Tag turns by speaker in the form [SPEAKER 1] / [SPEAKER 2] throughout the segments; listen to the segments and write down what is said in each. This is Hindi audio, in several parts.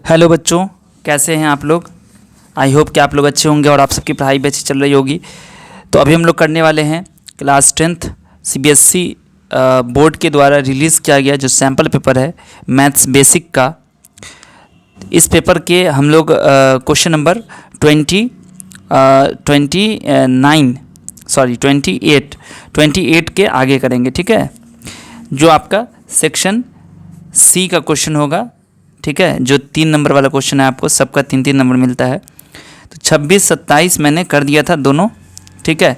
[SPEAKER 1] हेलो बच्चों, कैसे हैं आप लोग। आई होप कि आप लोग अच्छे होंगे और आप सबकी पढ़ाई भी अच्छी चल रही होगी। तो अभी हम लोग करने वाले हैं क्लास 10th सीबीएसई बोर्ड के द्वारा रिलीज़ किया गया जो सैम्पल पेपर है मैथ्स बेसिक का। इस पेपर के हम लोग क्वेश्चन नंबर 28 के आगे करेंगे, ठीक है। जो आपका सेक्शन सी का क्वेश्चन होगा, ठीक है, जो 3 नंबर वाला क्वेश्चन है, आपको सबका 3-3 नंबर मिलता है। तो 26-27 मैंने कर दिया था दोनों, ठीक है।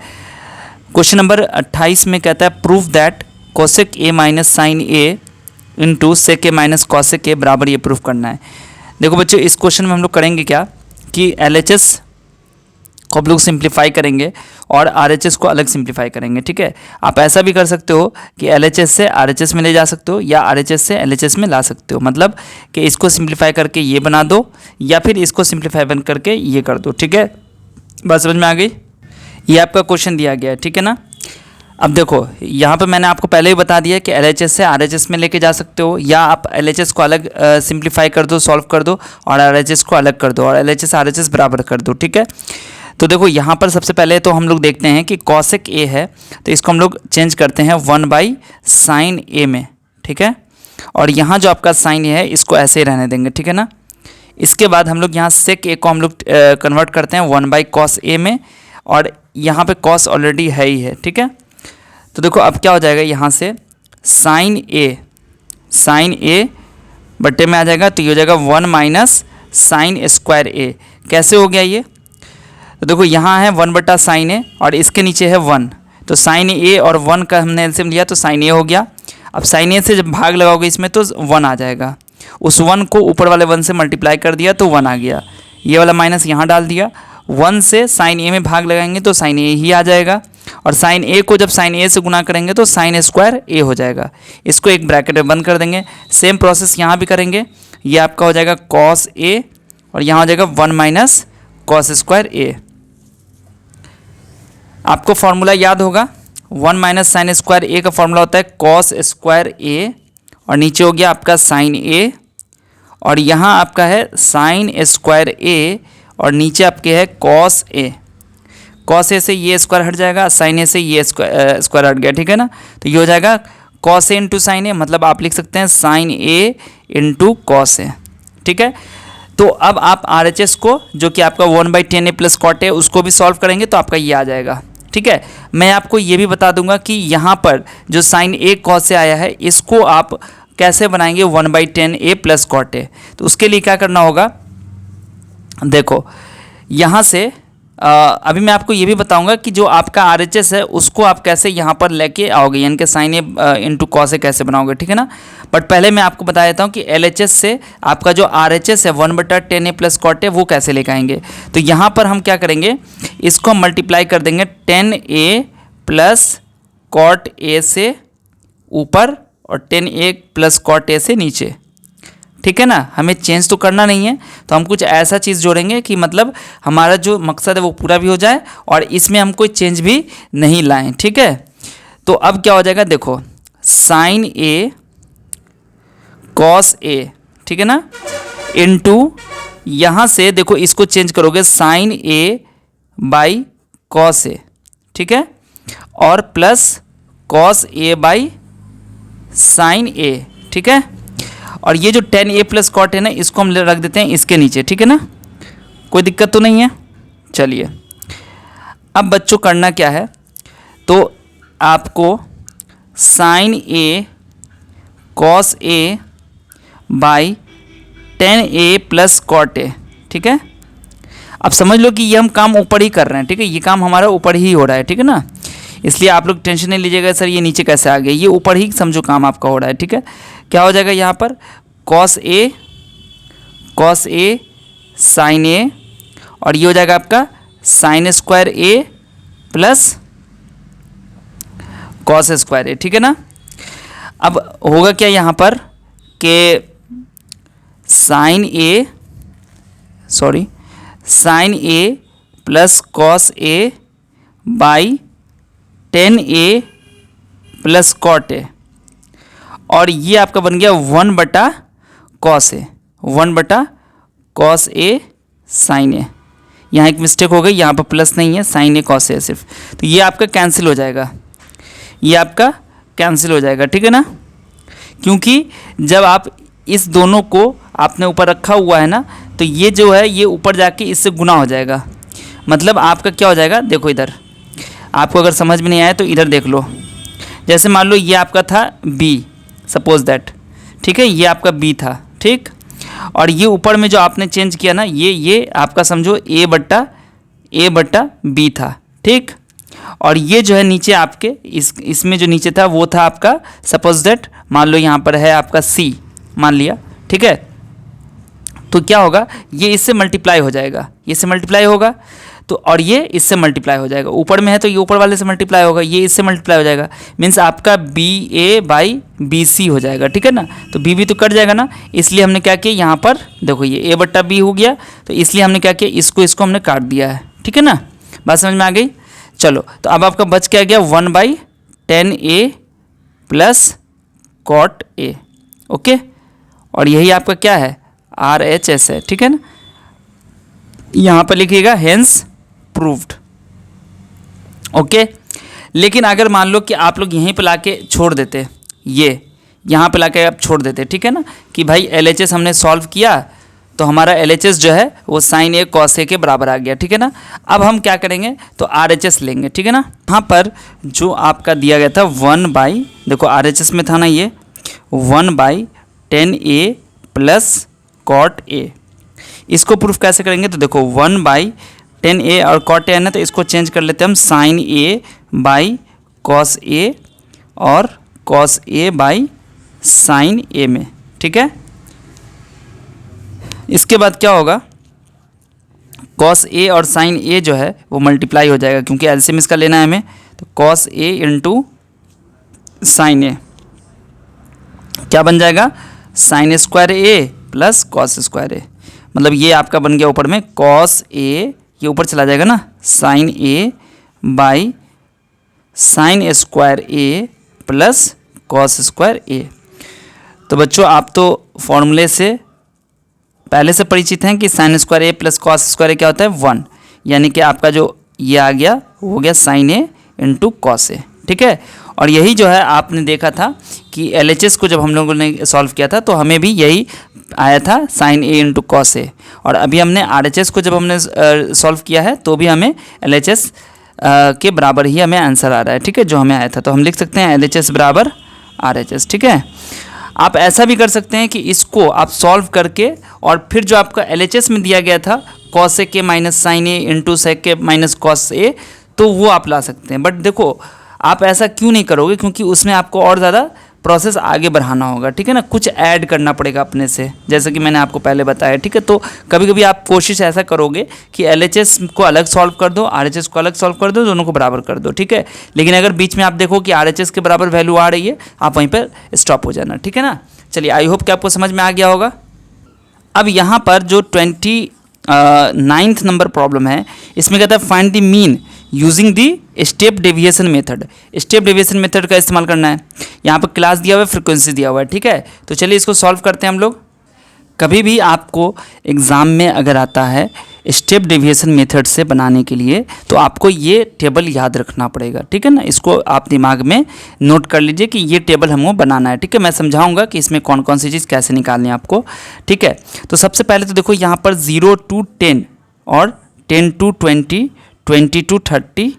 [SPEAKER 1] क्वेश्चन नंबर 28 में कहता है proof that cosec A minus sine A into sec A minus cosec A बराबर, ये प्रूफ करना है। देखो बच्चों, इस क्वेश्चन में हम लोग करेंगे क्या कि LHS को हम लोग सिंप्लीफाई करेंगे और RHS को अलग सिंप्लीफाई करेंगे, ठीक है। आप ऐसा भी कर सकते हो कि LHS से RHS में ले जा सकते हो या RHS से LHS में ला सकते हो, मतलब कि इसको सिंप्लीफाई करके ये बना दो या फिर इसको सिंप्लीफाई बन करके ये कर दो, ठीक है। बात समझ में आ गई। ये आपका क्वेश्चन दिया गया है, ठीक है ना। अब देखो, यहाँ पर मैंने आपको पहले ही बता दिया कि LHS से RHS में लेके जा सकते हो या आप LHS को अलग सिंप्लीफाई कर दो, सॉल्व कर दो और RHS को अलग कर दो और LHS RHS बराबर कर दो, ठीक है। तो देखो यहाँ पर सबसे पहले तो हम लोग देखते हैं कि कॉसेक ए है, तो इसको हम लोग चेंज करते हैं 1/sin a में, ठीक है। और यहाँ जो आपका साइन ए है इसको ऐसे ही रहने देंगे, ठीक है ना। इसके बाद हम लोग यहाँ सेक ए को हम लोग कन्वर्ट करते हैं 1/cos a में, और यहाँ पे cos ऑलरेडी है ही है, ठीक है। तो देखो अब क्या हो जाएगा, यहाँ से साइन ए बट्टे में आ जाएगा, तो ये हो जाएगा 1 - sin स्क्वायर ए। कैसे हो गया ये, तो देखो यहाँ है 1/sin a और इसके नीचे है 1, तो sin a और 1 का हमने एलसीएम लिया तो sin a हो गया। अब sin a से जब भाग लगाओगे इसमें तो 1 आ जाएगा, उस 1 को ऊपर वाले 1 से मल्टीप्लाई कर दिया तो 1 आ गया, ये वाला माइनस यहाँ डाल दिया। 1 से sin a में भाग लगाएंगे तो sin a ही आ जाएगा, और sin a को जब sin a से गुना करेंगे तो sin स्क्वायर a हो जाएगा। इसको एक ब्रैकेट में बंद कर देंगे। सेम प्रोसेस यहाँ भी करेंगे, ये आपका हो जाएगा cos a और यहाँ हो जाएगा 1 - cos स्क्वायर a। आपको फॉर्मूला याद होगा, 1 - sin स्क्वायर ए का फॉर्मूला होता है cos स्क्वायर ए, और नीचे हो गया आपका sin a, और यहाँ आपका है sin स्क्वायर ए और नीचे आपके है cos a। cos a से ये स्क्वायर हट जाएगा, sin a से ये स्क्वायर हट गया, ठीक है ना। तो ये हो जाएगा cos a इंटू साइन ए, मतलब आप लिख सकते हैं sin a into cos a, ठीक है। तो अब आप RHS को, जो कि आपका 1/10a प्लस cot a, उसको भी सॉल्व करेंगे तो आपका ये आ जाएगा, ठीक है। मैं आपको ये भी बता दूंगा कि यहाँ पर जो sin a cos a आया है इसको आप कैसे बनाएंगे 1/10a प्लस cot a। तो उसके लिए क्या करना होगा, देखो यहाँ से अभी मैं आपको ये भी बताऊंगा कि जो आपका RHS है उसको आप कैसे यहाँ पर लेके आओगे, यानी कि sin a into cos a कैसे बनाओगे, ठीक है ना। बट पहले मैं आपको बता देता हूँ कि LHS से आपका जो RHS है 1/10a प्लस cot a वो कैसे लेके आएंगे। तो यहाँ पर हम क्या करेंगे, इसको हम मल्टीप्लाई कर देंगे 10a प्लस cot a से ऊपर और 10a प्लस cot a से नीचे, ठीक है ना। हमें चेंज तो करना नहीं है, तो हम कुछ ऐसा चीज़ जोड़ेंगे कि मतलब हमारा जो मकसद है वो पूरा भी हो जाए और इसमें हम कोई चेंज भी नहीं लाएं, ठीक है। तो अब क्या हो जाएगा, देखो sin a cos a, ठीक है ना, इनटू यहाँ से देखो इसको चेंज करोगे sin a by cos a, ठीक है, और plus cos a by sin a, ठीक है। और ये जो 10a प्लस cot है ना, इसको हम रख देते हैं इसके नीचे, ठीक है ना, कोई दिक्कत तो नहीं है। चलिए अब बच्चों करना क्या है, तो आपको sin a cos a by 10a plus cot a, ठीक है। अब समझ लो कि ये हम काम ऊपर ही कर रहे हैं, ठीक है, ये काम हमारा ऊपर ही हो रहा है, ठीक है ना। इसलिए आप लोग टेंशन नहीं लीजिएगा सर ये नीचे कैसे आ गया, ये ऊपर ही समझो काम आपका हो रहा है, ठीक है। क्या हो जाएगा यहाँ पर cos a sin a, और ये हो जाएगा आपका sin square a plus cos square a, ठीक है ना। अब होगा क्या यहाँ पर कि sin a plus cos a by 10a plus cot a, और ये आपका बन गया 1/cos a, 1/cos cos A sine A. यहाँ एक मिस्टेक हो गई, यहाँ पर प्लस नहीं है, साइन ए कॉस ए सिर्फ, तो ये आपका कैंसिल हो जाएगा, ये आपका कैंसिल हो जाएगा, ठीक है ना। क्योंकि जब आप इस दोनों को आपने ऊपर रखा हुआ है ना, तो ये जो है ये ऊपर जाके इससे गुना हो जाएगा, मतलब आपका क्या हो जाएगा, देखो इधर, आपको अगर समझ में नहीं आया तो इधर देख लो। जैसे मान लो ये आपका था b, सपोज दैट, ठीक है, ये आपका b था, ठीक, और ये ऊपर में जो आपने चेंज किया ना, ये आपका समझो a बट्टा b था, ठीक, और ये जो है नीचे आपके इसमें जो नीचे था वो था आपका, सपोज दैट मान लो यहाँ पर है आपका c, मान लिया, ठीक है। तो क्या होगा, ये इससे मल्टीप्लाई हो जाएगा, ये इससे मल्टीप्लाई होगा, तो और ये इससे मल्टीप्लाई हो जाएगा, ऊपर में है तो ये ऊपर वाले से मल्टीप्लाई होगा, ये इससे मल्टीप्लाई हो जाएगा, मीन्स आपका B A by B C हो जाएगा, ठीक है ना। तो बी तो कट जाएगा ना, इसलिए हमने क्या किया, यहाँ पर देखो ये ए बट्टा बी हो गया, तो इसलिए हमने क्या किया, इसको हमने काट दिया है, ठीक है ना। बात समझ में आ गई। चलो, तो अब आपका बच क्या गया, 1/10a plus cot A, okay, और यही आपका क्या है, RHS है, ठीक है ना। यहाँ पर लिखिएगा हेंस प्रूव्ड, ओके। लेकिन अगर मान लो कि आप लोग यहीं पे लाके छोड़ देते, ये यहाँ पे लाके आप छोड़ देते, ठीक है ना, कि भाई LHS हमने सॉल्व किया तो हमारा LHS जो है वो साइन ए कॉस ए के बराबर आ गया, ठीक है ना। अब हम क्या करेंगे, तो RHS लेंगे, ठीक है ना। यहाँ पर जो आपका दिया गया था 1/, देखो RHS में था ना ये 1/10a प्लस कॉट ए, इसको प्रूफ कैसे करेंगे, तो देखो 1/10a और कॉट ए है ना, तो इसको चेंज कर लेते हैं हम sign A by cos A और कॉस ए बाई साइन ए में, ठीक है। इसके बाद क्या होगा, कॉस ए और साइन ए जो है वो मल्टीप्लाई हो जाएगा, क्योंकि एलसीएम इसका लेना है हमें, तो कॉस ए इंटू साइन ए क्या बन जाएगा, sign square A plus cos square ए, मतलब ये आपका बन गया ऊपर में कॉस ए, ये ऊपर चला जाएगा ना, sine A by sine square A plus cos square A. तो बच्चों आप तो फॉर्मूले से पहले से परिचित हैं कि sign square A plus cos square ए क्या होता है, 1, यानी कि आपका जो ये आ गया वो हो गया sign A into cos A, ठीक है। और यही जो है आपने देखा था कि LHS को जब हम लोगों ने सॉल्व किया था तो हमें भी यही आया था, sign A into cos A, और अभी हमने RHS को जब हमने सॉल्व किया है तो भी हमें LHS के बराबर ही हमें आंसर आ रहा है, ठीक है, जो हमें आया था। तो हम लिख सकते हैं LHS बराबर RHS, ठीक है। आप ऐसा भी कर सकते हैं कि इसको आप सॉल्व करके और फिर जो आपका LHS में दिया गया था कॉस ए के माइनस साइन ए इंटू सेक के माइनस कॉस ए, तो वो आप ला सकते हैं। बट देखो आप ऐसा क्यों नहीं करोगे, क्योंकि उसमें आपको और ज़्यादा प्रोसेस आगे बढ़ाना होगा, ठीक है ना, कुछ ऐड करना पड़ेगा अपने से, जैसे कि मैंने आपको पहले बताया, ठीक है। तो कभी कभी आप कोशिश ऐसा करोगे कि LHS को अलग सॉल्व कर दो, RHS को अलग सॉल्व कर दो, दोनों को बराबर कर दो, ठीक है। लेकिन अगर बीच में आप देखो कि RHS के बराबर वैल्यू आ रही है, आप वहीं पर स्टॉप हो जाना, ठीक है ना। चलिए, आई होप कि आपको समझ में आ गया होगा। अब यहाँ पर जो 29th नंबर प्रॉब्लम है, इसमें कहता है find the mean using the step deviation method. Step deviation method का इस्तेमाल करना है। यहाँ पर क्लास दिया हुआ है, फ्रीक्वेंसी दिया हुआ है, ठीक है। तो चलिए इसको सॉल्व करते हैं हम लोग। कभी भी आपको एग्ज़ाम में अगर आता है स्टेप डेविएशन मेथड से बनाने के लिए, तो आपको ये टेबल याद रखना पड़ेगा, ठीक है ना। इसको आप दिमाग में नोट कर लीजिए कि ये टेबल हमको बनाना है, ठीक है। मैं समझाऊंगा कि इसमें कौन कौन सी चीज़ कैसे निकालनी है आपको, ठीक है। तो सबसे पहले तो देखो यहाँ पर 0 to 10 और 10 to 20, 20 to 30,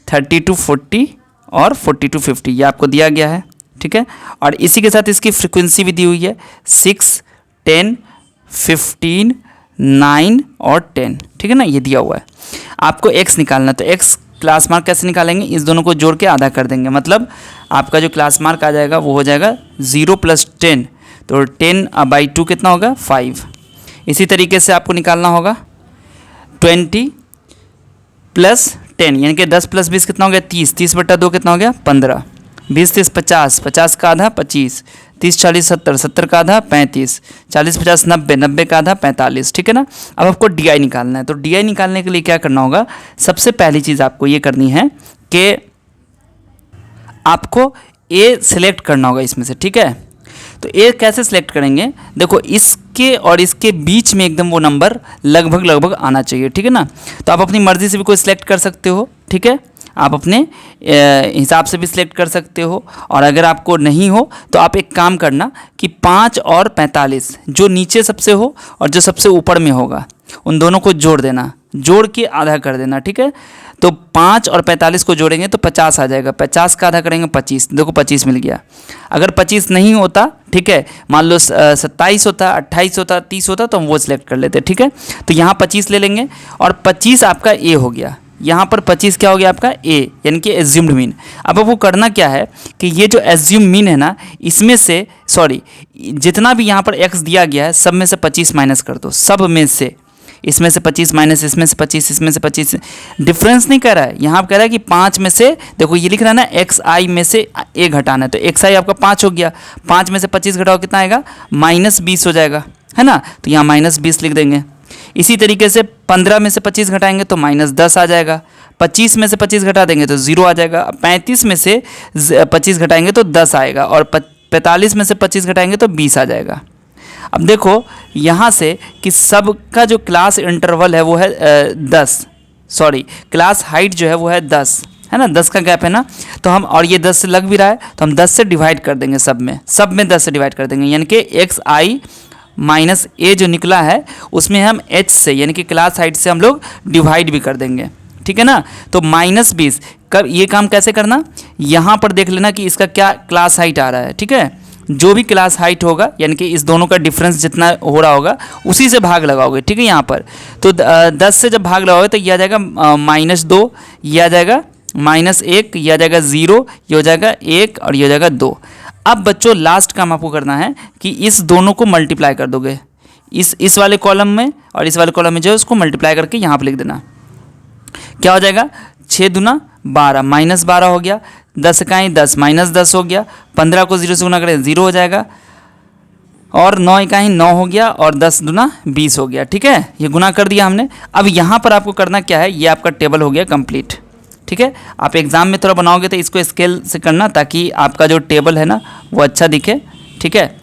[SPEAKER 1] 30 to 40 और 40 to 50, ये आपको दिया गया है, ठीक है। और इसी के साथ इसकी फ्रीक्वेंसी भी दी हुई है 6, 10, 15, 9 और 10, ठीक है ना, ये दिया हुआ है। आपको x निकालना, तो x क्लास मार्क कैसे निकालेंगे, इस दोनों को जोड़ के आधा कर देंगे, मतलब आपका जो क्लास मार्क आ जाएगा वो हो जाएगा 0 + 10, तो 10/2 कितना होगा, 5। इसी तरीके से आपको निकालना होगा 20 + 10, यानी कि 10 + 20 कितना हो गया, 30, 30/2 कितना हो गया, 15, 20 × 30 = 50, 50 का आधा 25, 30 × 40 = 70, 70 का आधा 35, 40 × 50 = 90, 90 का आधा 45, ठीक है ना। अब आपको DI निकालना है। तो DI निकालने के लिए क्या करना होगा, सबसे पहली चीज़ आपको ये करनी है कि आपको A सिलेक्ट करना होगा इसमें से, ठीक है। तो ए कैसे सिलेक्ट करेंगे, देखो इसके और इसके बीच में एकदम वो नंबर लगभग लगभग आना चाहिए, ठीक है ना। तो आप अपनी मर्ज़ी से भी कोई सिलेक्ट कर सकते हो, ठीक है, आप अपने हिसाब से भी सिलेक्ट कर सकते हो। और अगर आपको नहीं हो तो आप एक काम करना कि 5 और 45 जो नीचे सबसे हो और जो सबसे ऊपर में होगा उन दोनों को जोड़ देना, जोड़ के आधा कर देना, ठीक है। तो 5 और 45 को जोड़ेंगे तो 50 आ जाएगा, 50 का आधा करेंगे 25, देखो 25 मिल गया। अगर 25 नहीं होता, ठीक है, मान लो 27 होता, 28 होता, 30 होता तो हम वो सिलेक्ट कर लेते, ठीक है। तो यहाँ 25 ले लेंगे और 25 आपका ए हो गया, यहाँ पर 25 क्या हो गया आपका ए, यानी कि एज्यूम्ड मीन। अब आपको करना क्या है कि ये जो एज्यूम मीन है ना, इसमें से सॉरी जितना भी यहाँ पर एक्स दिया गया है सब में से 25 माइनस कर दो, सब में से, इसमें से 25 माइनस इसमें से 25, इसमें से 25, डिफरेंस नहीं कर रहा है, यहाँ कह रहा है कि 5 में से, देखो ये लिख रहा है ना एक्स आई में से ए घटाना है, तो एक्स आई आपका 5 हो गया, 5 में से 25 घटाओ कितना आएगा, -20 हो जाएगा, है ना। तो यहाँ -20 लिख देंगे। इसी तरीके से 15 में से 25 घटाएंगे तो -10 आ जाएगा, 25 में से 25 घटा देंगे तो 0 आ जाएगा, 35 में से 25 घटाएंगे तो 10 आएगा, और 45 में से 25 घटाएंगे तो 20 आ जाएगा। अब देखो यहाँ से कि सबका जो क्लास इंटरवल है वो है 10, सॉरी क्लास हाइट जो है वो है 10, है ना, 10 का गैप है ना। तो हम, और ये 10 से लग भी रहा है तो हम 10 से डिवाइड कर देंगे, सब में 10 से डिवाइड कर देंगे, यानी कि एक्स आई माइनस ए जो निकला है उसमें हम एच से यानी कि क्लास हाइट से हम लोग डिवाइड भी कर देंगे, ठीक है ना। तो -20 कब, ये काम कैसे करना, यहाँ पर देख लेना कि इसका क्या क्लास हाइट आ रहा है, ठीक है। जो भी क्लास हाइट होगा यानी कि इस दोनों का डिफरेंस जितना हो रहा होगा उसी से भाग लगाओगे, ठीक है। यहाँ पर तो 10 से जब भाग लगाओगे तो ये आ जाएगा -2, ये आ जाएगा -1, ये आ जाएगा 0, ये हो जाएगा 1 और ये हो जाएगा 2। अब बच्चों लास्ट काम आपको करना है कि इस दोनों को मल्टीप्लाई कर दोगे, इस वाले कॉलम में और इस वाले कॉलम में जो है उसको मल्टीप्लाई करके यहाँ पर लिख देना। क्या हो जाएगा, 6 दूना 12, -12 हो गया, 10 इकाई 10, -10 हो गया, 15 को 0 से गुना करें 0 हो जाएगा, और 9 इकाई 9 हो गया, और 10 दूना 20 हो गया, ठीक है। ये गुना कर दिया हमने। अब यहाँ पर आपको करना क्या है, ये आपका टेबल हो गया कंप्लीट, ठीक है। आप एग्ज़ाम में थोड़ा बनाओगे तो इसको स्केल से करना ताकि आपका जो टेबल है ना वो अच्छा दिखे, ठीक है।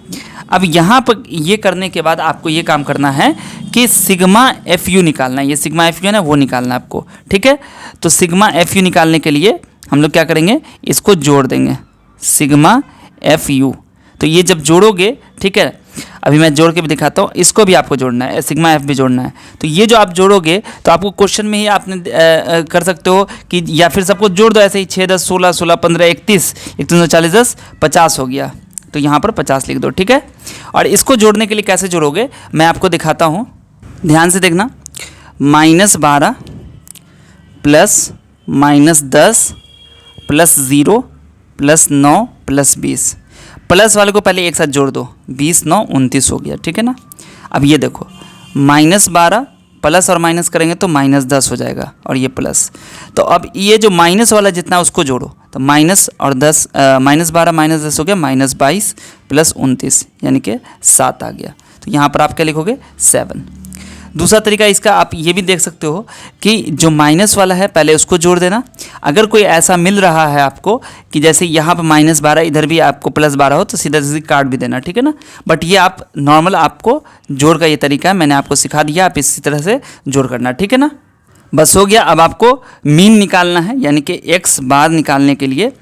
[SPEAKER 1] अब यहाँ पर ये करने के बाद आपको ये काम करना है कि सिग्मा एफ यू निकालना है, ये सिग्मा एफ यू है ना वो निकालना है आपको, ठीक है। तो सिग्मा एफ यू निकालने के लिए हम लोग क्या करेंगे, इसको जोड़ देंगे, सिग्मा एफ यू। तो ये जब जोड़ोगे, ठीक है, अभी मैं जोड़ के भी दिखाता हूँ, इसको भी आपको जोड़ना है, सिग्मा एफ भी जोड़ना है। तो ये जो आप जोड़ोगे तो आपको क्वेश्चन में ही आपने कर सकते हो कि या फिर सबको जोड़ दो ऐसे ही, 6 10 16 16 15 31 39 10 50 हो गया, तो यहाँ पर 50 लिख दो, ठीक है। और इसको जोड़ने के लिए कैसे जोड़ोगे मैं आपको दिखाता हूँ, ध्यान से देखना। -12 plus -10 plus 0 plus 9 plus 20, plus वाले को पहले एक साथ जोड़ दो, 20 9 29 हो गया, ठीक है ना। अब ये देखो -12 प्लस और माइनस करेंगे तो -10 हो जाएगा, और ये प्लस। तो अब ये जो माइनस वाला जितना उसको जोड़ो, तो माइनस और 10, -12 -10 हो गया, -22 प्लस 29 यानी कि 7 आ गया। तो यहाँ पर आप क्या लिखोगे, 7। दूसरा तरीका इसका आप ये भी देख सकते हो कि जो माइनस वाला है पहले उसको जोड़ देना। अगर कोई ऐसा मिल रहा है आपको कि जैसे यहाँ पर -12 इधर भी आपको +12 हो तो सीधा सीधी काट भी देना, ठीक है ना। बट ये आप नॉर्मल आपको जोड़ का ये तरीका है, मैंने आपको सिखा दिया, आप इसी तरह से जोड़ करना, ठीक है ना। बस हो गया। अब आपको मीन निकालना है, यानी कि x बार निकालने के लिए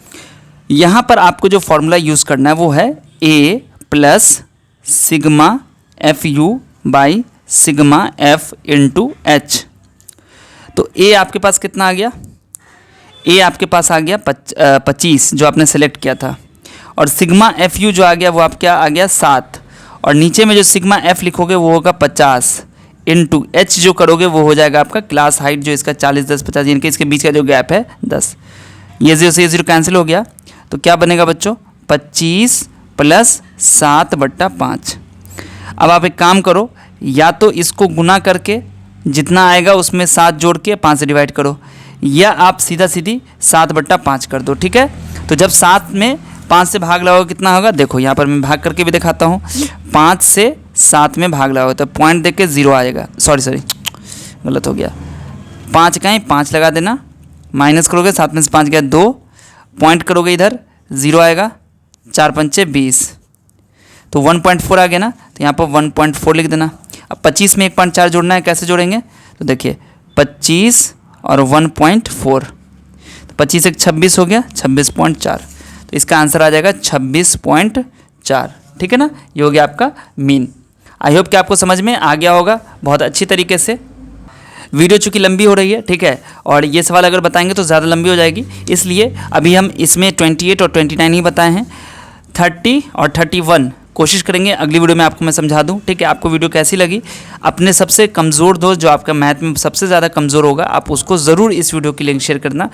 [SPEAKER 1] यहाँ पर आपको जो फॉर्मूला यूज़ करना है वो है a plus sigma F you by sigma F into H. तो a आपके पास कितना आ गया, a आपके पास आ गया 25 जो आपने सेलेक्ट किया था, और सिग्मा एफ यू जो आ गया वो आप क्या आ गया 7, और नीचे में जो सिग्मा एफ लिखोगे वो होगा 50 इंटू एच जो करोगे वो हो जाएगा आपका क्लास हाइट जो इसका 40 10 50, यानी कि इसके बीच का जो गैप है 10। ये 0 से ये 0 कैंसिल हो गया, तो क्या बनेगा बच्चों, 25 प्लस 7/5। अब आप एक काम करो, या तो इसको गुना करके जितना आएगा उसमें 7 जोड़ के 5 से डिवाइड करो, या आप सीधा सीधी 7/5 कर दो, ठीक है। तो जब 7 में 5 से भाग लगाओगे कितना होगा, देखो यहाँ पर मैं भाग करके भी दिखाता हूँ। 5 से 7 में भाग लगाओगे तो पॉइंट देख के 0 आएगा, सॉरी गलत हो गया, 5 इकाई 5 लगा देना, माइनस करोगे 7 में से 5 गया 2, पॉइंट करोगे इधर 0 आएगा, 4 पंचे 20, तो 1.4 आ गया ना, तो यहाँ पर 1.4 लिख देना। अब 25 में 1.4 जोड़ना है, कैसे जोड़ेंगे, तो देखिए 25 और 1.4, तो 25 एक 26 हो गया, 26.4, तो इसका आंसर आ जाएगा 26.4। ठीक है ना, ये हो गया आपका मीन। आई होप कि आपको समझ में आ गया होगा बहुत अच्छी तरीके से। वीडियो चूँकि लंबी हो रही है, ठीक है, और ये सवाल अगर बताएंगे तो ज़्यादा लंबी हो जाएगी, इसलिए अभी हम इसमें 28 और 29 ही बताए हैं। 30 और 31 कोशिश करेंगे अगली वीडियो में आपको मैं समझा दूं। ठीक है, आपको वीडियो कैसी लगी, अपने सबसे कमज़ोर दोस्त जो आपका मैथ में सबसे ज़्यादा कमज़ोर होगा, आप उसको ज़रूर इस वीडियो की लिंक शेयर करना,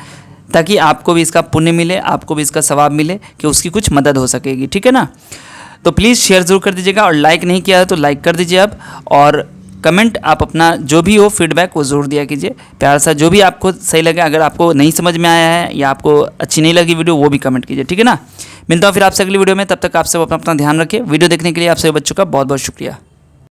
[SPEAKER 1] ताकि आपको भी इसका पुण्य मिले, आपको भी इसका सवाब मिले, कि उसकी कुछ मदद हो सकेगी। ठीक है ना, तो प्लीज़ शेयर ज़रूर कर दीजिएगा, और लाइक नहीं किया है तो लाइक कर दीजिए अब, और कमेंट आप अपना जो भी हो फीडबैक वो ज़रूर दिया कीजिए प्यार सा, जो भी आपको सही लगे। अगर आपको नहीं समझ में आया है या आपको अच्छी नहीं लगी वीडियो, वो भी कमेंट कीजिए। ठीक है ना, मिलता हूँ फिर आपसे अगली वीडियो में, तब तक आप सब अपना ध्यान रखिए। वीडियो देखने के लिए आप सभी बच्चों का बहुत बहुत शुक्रिया।